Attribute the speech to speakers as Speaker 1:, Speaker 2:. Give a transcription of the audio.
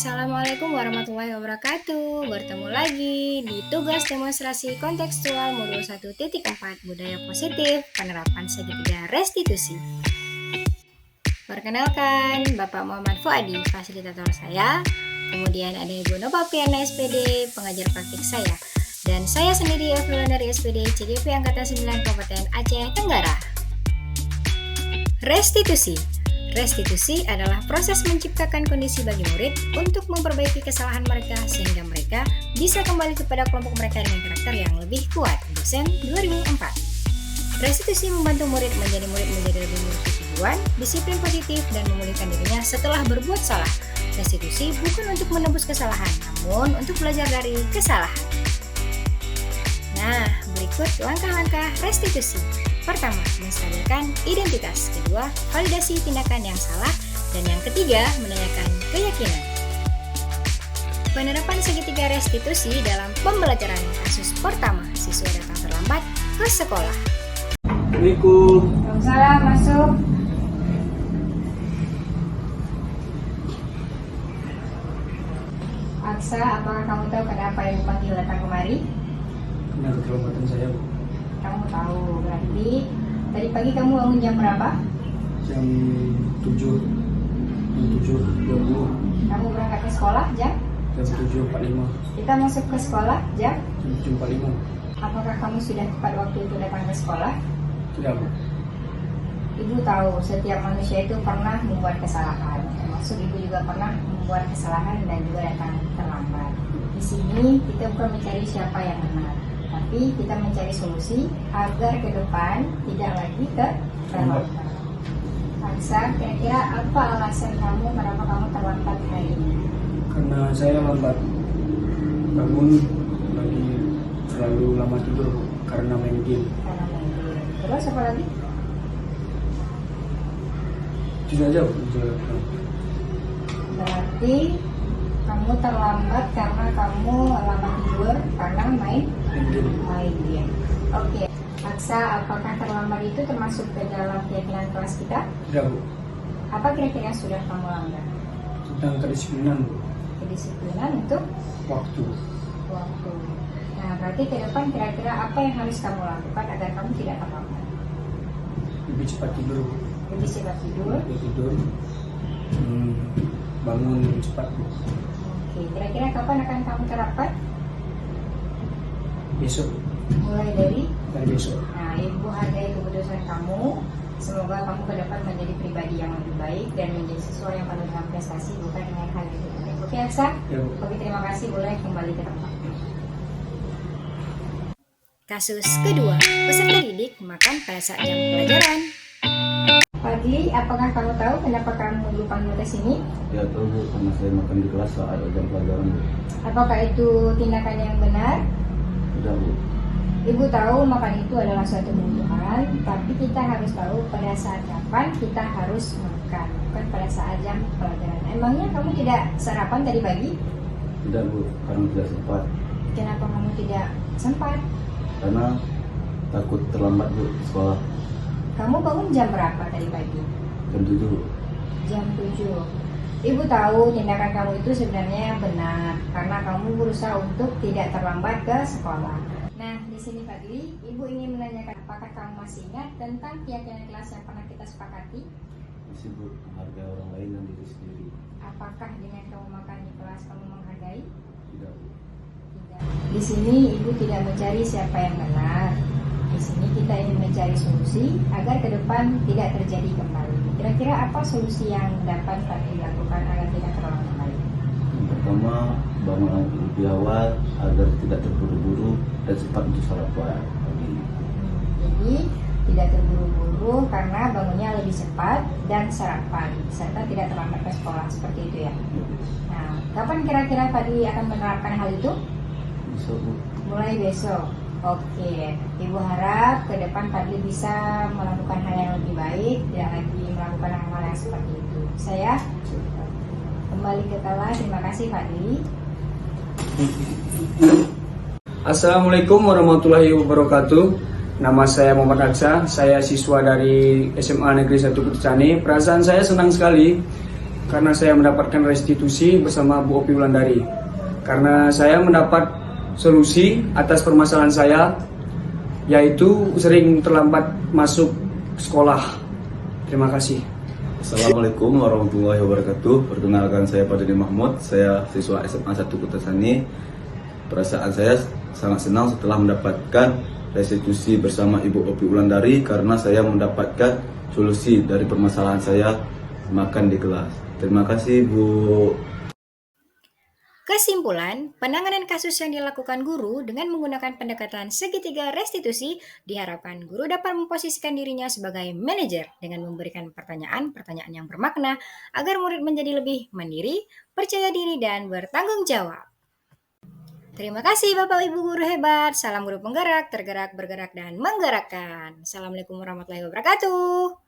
Speaker 1: Assalamualaikum warahmatullahi wabarakatuh. Bertemu lagi di tugas demonstrasi kontekstual modul 1.4 budaya positif penerapan segitiga restitusi. Perkenalkan, Bapak Muhammad Fuadi, fasilitator saya. Kemudian ada Ibu Novapiana SPD, pengajar praktik saya. Dan saya sendiri Evelyn dari SPD CGP Angkatan 9 Kabupaten Aceh Tenggara. Restitusi adalah proses menciptakan kondisi bagi murid untuk memperbaiki kesalahan mereka sehingga mereka bisa kembali kepada kelompok mereka dengan karakter yang lebih kuat. Dosen 2004. Restitusi membantu murid menjadi lebih memiliki tujuan, disiplin positif, dan memulihkan dirinya setelah berbuat salah. Restitusi bukan untuk menebus kesalahan, namun untuk belajar dari kesalahan. Nah, berikut langkah-langkah restitusi. Pertama, menstabilkan identitas. Kedua, validasi tindakan yang salah. Dan yang ketiga, menanyakan keyakinan. Penerapan segitiga restitusi dalam pembelajaran kasus pertama, siswa datang terlambat ke sekolah.
Speaker 2: Assalamualaikum.
Speaker 1: Waalaikumsalam, masuk. Aksa, apakah kamu tahu kenapa ibu panggil datang kemari?
Speaker 2: Karena keterlambatan saya, Bu.
Speaker 1: Kamu tahu, berarti tadi pagi kamu bangun jam berapa?
Speaker 2: Jam 7.20.
Speaker 1: Kamu berangkat ke sekolah jam
Speaker 2: 7.45.
Speaker 1: Kita masuk ke sekolah jam
Speaker 2: 7.45.
Speaker 1: Apakah kamu sudah tepat waktu itu datang ke sekolah?
Speaker 2: Tidak, Bu.
Speaker 1: Ibu tahu setiap manusia itu pernah membuat kesalahan. Termasuk ibu juga pernah membuat kesalahan dan juga datang terlambat. Di sini kita bukan mencari siapa yang benar, tapi kita mencari solusi agar ke depan tidak lagi terlambat. Aksa, kira-kira apa alasan kamu kenapa kamu terlambat hari ini?
Speaker 2: Karena saya lambat bangun, lagi terlalu lama tidur, Bu. Karena main game.
Speaker 1: Karena main game. Terus apa lagi?
Speaker 2: Tidak aja, Bu.
Speaker 1: Berarti kamu terlambat karena kamu lama tidur karena main game. Oke. Aksa, apakah terlambat itu termasuk ke dalam keyakinan kelas kita?
Speaker 2: Tidak, Bu.
Speaker 1: Apa kira-kira yang sudah kamu langgar?
Speaker 2: Tentang kedisiplinan, Bu.
Speaker 1: Kedisiplinan untuk
Speaker 2: Waktu.
Speaker 1: waktu. Nah, berarti ke depan kira-kira apa yang harus kamu lakukan agar kamu tidak terlambat?
Speaker 2: Lebih cepat tidur, Bu.
Speaker 1: Lebih cepat tidur.
Speaker 2: Lebih tidur. Bangun cepat, Bu.
Speaker 1: Oke. Kira-kira kapan akan kamu terapkan?
Speaker 2: Besok.
Speaker 1: Mulai dari
Speaker 2: Besok.
Speaker 1: Nah, ibu hargai keputusan kamu. Semoga kamu ke depan menjadi pribadi yang lebih baik dan menjadi siswa yang penuh dengan prestasi, bukan dengan hal yang tidak. Oke, Aksa?
Speaker 2: Ya, Bu.
Speaker 1: Oke, terima kasih. Boleh kembali ke tempat. Kasus kedua, peserta didik makan pada saat jam pelajaran. Fadli, apakah kamu tahu kenapa kamu dipanggil ke sini?
Speaker 3: Ya tahu, Bu, karena saya makan di kelas saat jam pelajaran, Bu.
Speaker 1: Apakah itu tindakan yang benar?
Speaker 3: Tidak, Bu.
Speaker 1: Ibu tahu makan itu adalah suatu kebutuhan, tapi kita harus tahu pada saat kapan kita harus makan, bukan pada saat jam pelajaran. Emangnya kamu tidak sarapan tadi pagi?
Speaker 3: Tidak, Bu, karena tidak sempat.
Speaker 1: Kenapa kamu tidak sempat?
Speaker 3: Karena takut terlambat, Bu, sekolah.
Speaker 1: Kamu bangun jam berapa tadi pagi?
Speaker 3: Jam 7, Bu.
Speaker 1: Jam 7. Ibu tahu tindakan kamu itu sebenarnya benar, karena kamu berusaha untuk tidak terlambat ke sekolah. Nah, di sini Fadli, Ibu ingin menanyakan apakah kamu masih ingat tentang keyakinan kelas yang pernah kita sepakati?
Speaker 3: Masih, Bu, menghargai orang lain dan diri sendiri.
Speaker 1: Apakah dengan kamu makan di kelas kamu menghargai?
Speaker 3: Tidak, Bu.
Speaker 1: Tidak. Di sini Ibu tidak mencari siapa yang benar. Di sini kita ingin mencari solusi agar ke depan tidak terjadi kembali. Kira-kira apa solusi yang dapat Fadli lakukan agar tidak terulang kembali?
Speaker 3: Yang pertama, bangun lebih awal agar tidak terburu-buru dan sempat untuk sarapan pagi.
Speaker 1: Jadi tidak terburu-buru karena bangunnya lebih cepat dan sarapan serta tidak terlambat ke sekolah, seperti itu ya. Nah, kapan kira-kira Fadli akan menerapkan hal itu?
Speaker 3: Besok, Bu.
Speaker 1: Mulai besok. Oke, Ibu harap ke depan Fadli bisa melakukan hal yang lebih baik, tidak lagi melakukan hal-hal yang seperti itu. Saya kembali ke kelas. Terima kasih Fadli.
Speaker 2: Assalamualaikum warahmatullahi wabarakatuh. Nama saya Muhammad Aksa. Saya siswa dari SMA Negeri 1 Kuticani. Perasaan saya senang sekali karena saya mendapatkan restitusi bersama Bu Opi Wulandari. Karena saya mendapat solusi atas permasalahan saya, yaitu sering terlambat masuk sekolah. Terima kasih.
Speaker 4: Assalamualaikum warahmatullahi wabarakatuh. Perkenalkan, saya Padani Mahmud. Saya siswa SMA 1 Kutasani. Perasaan saya sangat senang setelah mendapatkan restitusi bersama Ibu Opi Wulandari karena saya mendapatkan solusi dari permasalahan saya makan di kelas. Terima kasih, Bu.
Speaker 1: Kesimpulan, penanganan kasus yang dilakukan guru dengan menggunakan pendekatan segitiga restitusi diharapkan guru dapat memposisikan dirinya sebagai manajer dengan memberikan pertanyaan-pertanyaan yang bermakna agar murid menjadi lebih mandiri, percaya diri, dan bertanggung jawab. Terima kasih Bapak Ibu guru hebat. Salam guru penggerak, tergerak, bergerak, dan menggerakkan. Assalamualaikum warahmatullahi wabarakatuh.